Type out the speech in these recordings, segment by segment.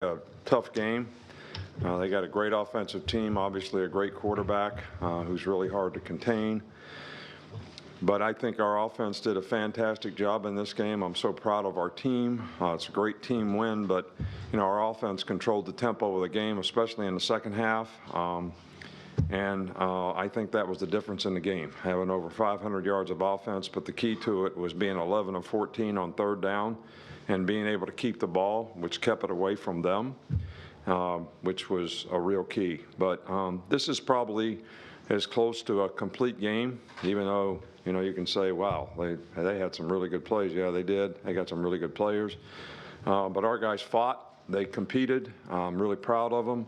A tough game. They got a great offensive team, obviously a great quarterback who's really hard to contain. But I think our offense did a fantastic job in this game. I'm so proud of our team. It's a great team win, but our offense controlled the tempo of the game, especially in the second half. I think that was the difference in the game, having over 500 yards of offense, but the key to it was being 11 of 14 on third down and being able to keep the ball, which kept it away from them, which was a real key. But this is probably as close to a complete game, even though, you can say, wow, they had some really good plays. Yeah, they did. They got some really good players. But our guys fought. They competed. I'm really proud of them.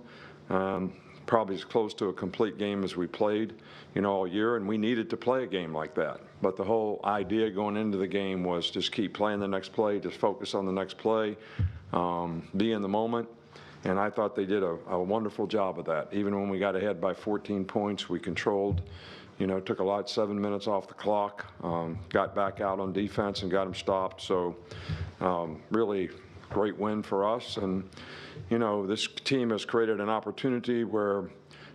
Probably as close to a complete game as we played, all year, and we needed to play a game like that. But the whole idea going into the game was just keep playing the next play, just focus on the next play, be in the moment, and I thought they did a wonderful job of that. Even when we got ahead by 14 points, we controlled, took a lot, 7 minutes off the clock, got back out on defense and got them stopped. So really great win for us. And this team has created an opportunity where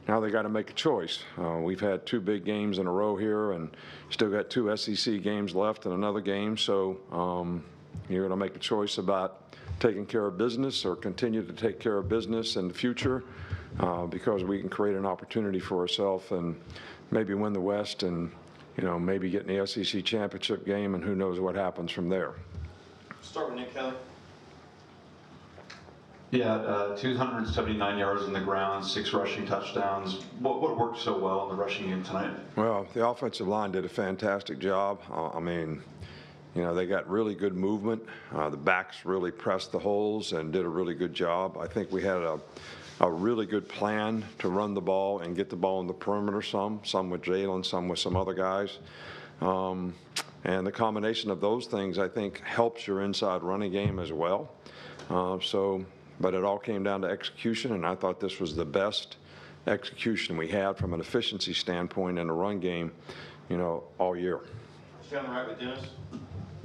now they got to make a choice. We've had 2 big games in a row here and still got 2 SEC games left and another game. So you're going to make a choice about taking care of business or continue to take care of business in the future because we can create an opportunity for ourselves and maybe win the West and, maybe get in the SEC championship game, and who knows what happens from there. Start with Nick Kelly. Yeah, 279 yards on the ground, 6 rushing touchdowns. What worked so well in the rushing game tonight? Well, the offensive line did a fantastic job. They got really good movement. The backs really pressed the holes and did a really good job. I think we had a really good plan to run the ball and get the ball in the perimeter some with Jalen, some with some other guys. And the combination of those things, I think, helps your inside running game as well. But it all came down to execution, and I thought this was the best execution we had from an efficiency standpoint in the run game, all year. Stay on the right with Dennis.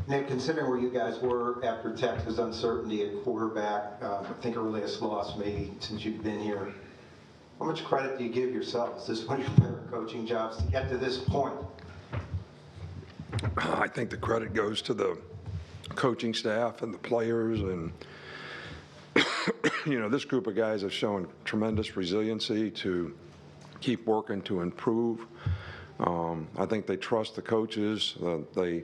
Nick, considering where you guys were after Texas uncertainty at quarterback, I think a really has lost maybe since you've been here, how much credit do you give yourselves? This is one of your better coaching jobs to get to this point. I think the credit goes to the coaching staff and the players, and this group of guys have shown tremendous resiliency to keep working to improve. I think they trust the coaches. They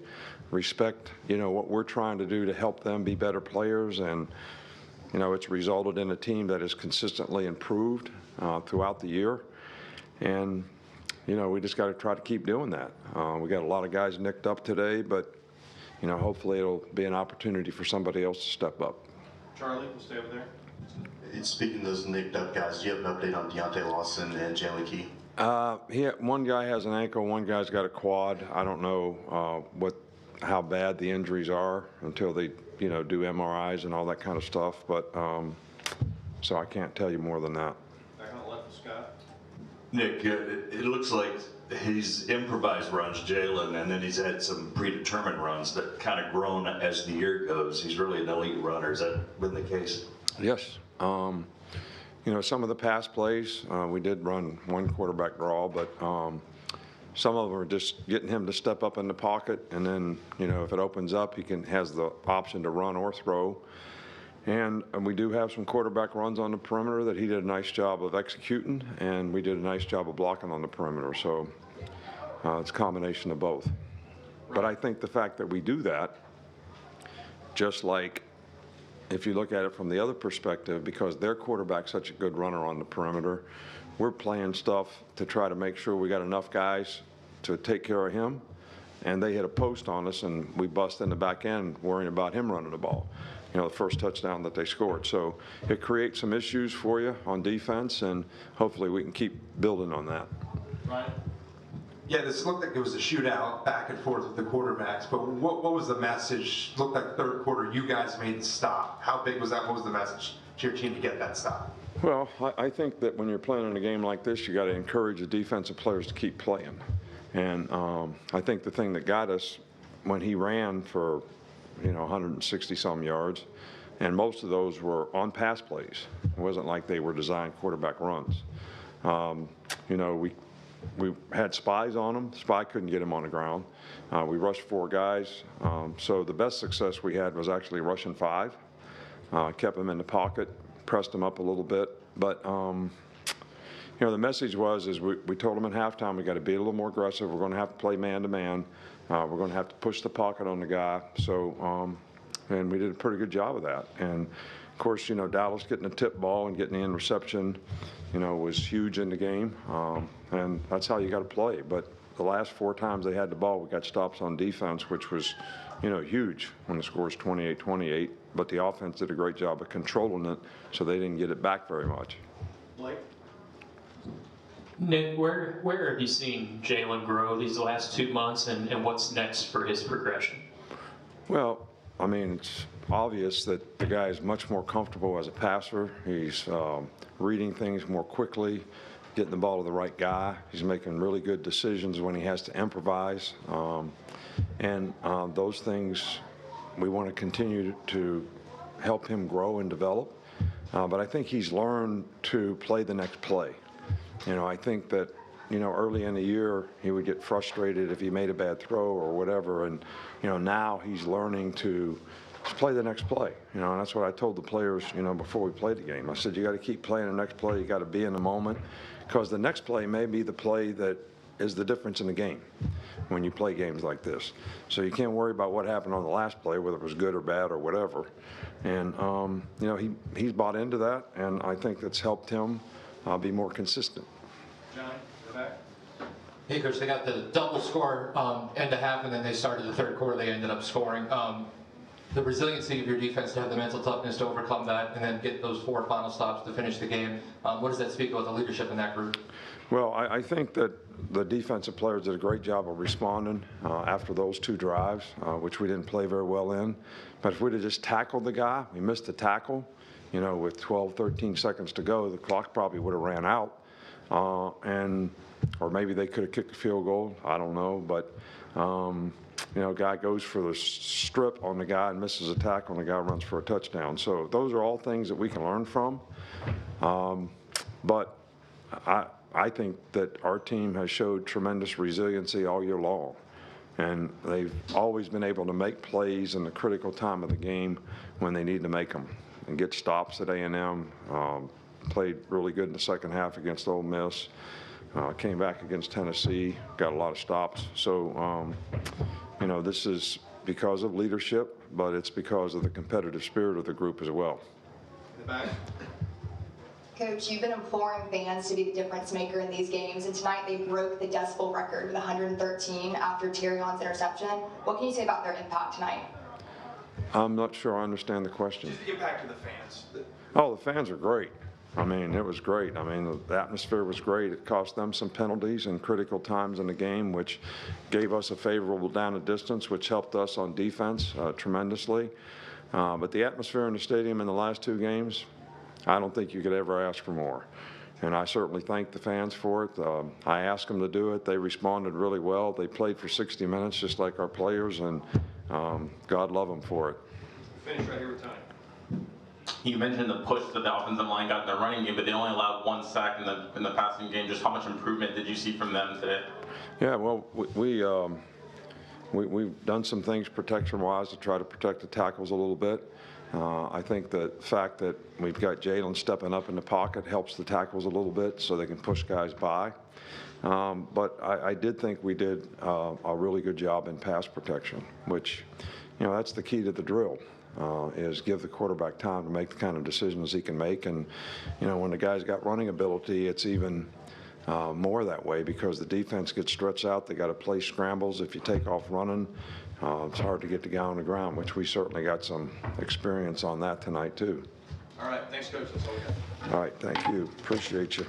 respect, what we're trying to do to help them be better players, and it's resulted in a team that has consistently improved throughout the year. And we just got to try to keep doing that. We got a lot of guys nicked up today, but hopefully it'll be an opportunity for somebody else to step up. Charlie, we'll stay over there. Speaking of those nicked up guys, do you have an update on Deontay Lawson and Jalen Key? One guy has an ankle, one guy's got a quad. I don't know how bad the injuries are until they do MRIs and all that kind of stuff, but so I can't tell you more than that. Back on the left with Scott. Nick, it looks like he's improvised runs, Jalen, and then he's had some predetermined runs that kind of grown as the year goes. He's really an elite runner. Has that been the case? Yes. Some of the pass plays, we did run one quarterback draw, but some of them are just getting him to step up in the pocket, and then, if it opens up, he has the option to run or throw. And we do have some quarterback runs on the perimeter that he did a nice job of executing, and we did a nice job of blocking on the perimeter. So it's a combination of both. But I think the fact that we do that, just like if you look at it from the other perspective, because their quarterback's such a good runner on the perimeter, we're playing stuff to try to make sure we got enough guys to take care of him. And they hit a post on us, and we bust in the back end worrying about him running the ball. The first touchdown that they scored. So it creates some issues for you on defense, and hopefully we can keep building on that. Ryan? Yeah, this looked like it was a shootout back and forth with the quarterbacks, but what was the message? Looked like third quarter you guys made the stop. How big was that? What was the message to your team to get that stop? Well, I think that when you're playing in a game like this, you got to encourage the defensive players to keep playing. And I think the thing that got us when he ran for 160 some yards, and most of those were on pass plays. It wasn't like they were designed quarterback runs. You know, we had spies on him. Spy couldn't get him on the ground. We rushed 4 guys. So the best success we had was actually rushing 5. Kept him in the pocket, pressed him up a little bit. But, you know, the message was, we told him at halftime, we got to be a little more aggressive. We're going to have to play man-to-man. We're going to have to push the pocket on the guy. So, and we did a pretty good job of that. And, of course, you know, Dallas getting a tip ball and getting the interception, you know, was huge in the game. And that's how you got to play. But the last 4 times they had the ball, we got stops on defense, which was, you know, huge when the score is 28-28. But the offense did a great job of controlling it, so they didn't get it back very much. Blake? Nick, where have you seen Jalen grow these last 2 months, and what's next for his progression? Well, I mean, it's obvious that the guy is much more comfortable as a passer. He's reading things more quickly, getting the ball to the right guy. He's making really good decisions when he has to improvise. And those things, we want to continue to help him grow and develop. But I think he's learned to play the next play. You know, I think that, you know, early in the year, he would get frustrated if he made a bad throw or whatever. And, you know, now he's learning to play the next play. You know, and that's what I told the players, you know, before we played the game. I said, you got to keep playing the next play. You got to be in the moment, because the next play may be the play that is the difference in the game when you play games like this. So you can't worry about what happened on the last play, whether it was good or bad or whatever. And, you know, he's bought into that, and I think that's helped him be more consistent. Johnny, the back? Hey, Coach, they got the double score end of half, and then they started the third quarter. They ended up scoring. The resiliency of your defense to have the mental toughness to overcome that and then get those 4 final stops to finish the game. What does that speak about the leadership in that group? Well, I think that the defensive players did a great job of responding after those 2 drives, which we didn't play very well in. But if we'd have just tackled the guy, we missed the tackle, you know, with 12, 13 seconds to go, the clock probably would have ran out. Or maybe they could have kicked a field goal. I don't know. But, you know, guy goes for the strip on the guy and misses a tackle, and the guy runs for a touchdown. So those are all things that we can learn from. But I think that our team has showed tremendous resiliency all year long. And they've always been able to make plays in the critical time of the game when they need to make them and get stops at A&M. Played really good in the second half against Ole Miss. Came back against Tennessee, got a lot of stops. So, you know, this is because of leadership, but it's because of the competitive spirit of the group as well. In the back? Coach, you've been imploring fans to be the difference maker in these games, and tonight they broke the decibel record with 113 after Tyrion's interception. What can you say about their impact tonight? I'm not sure I understand the question. Just the impact of the fans. Oh, the fans are great. I mean, it was great. I mean, the atmosphere was great. It cost them some penalties in critical times in the game, which gave us a favorable down and distance, which helped us on defense tremendously. But the atmosphere in the stadium in the last 2 games, I don't think you could ever ask for more. And I certainly thank the fans for it. I asked them to do it. They responded really well. They played for 60 minutes just like our players, and God love them for it. Finish right here with Tony. You mentioned the push that the offensive line got in the running game, but they only allowed 1 sack in the passing game. Just how much improvement did you see from them today? Yeah, well, we've done some things protection-wise to try to protect the tackles a little bit. I think the fact that we've got Jalen stepping up in the pocket helps the tackles a little bit so they can push guys by. But I did think we did a really good job in pass protection, which, you know, that's the key to the drill. Is give the quarterback time to make the kind of decisions he can make. And, you know, when the guy's got running ability, it's even more that way because the defense gets stretched out. They got to play scrambles. If you take off running, it's hard to get the guy on the ground, which we certainly got some experience on that tonight, too. All right, thanks, Coach. That's all we got. All right, thank you. Appreciate you.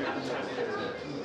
That's it.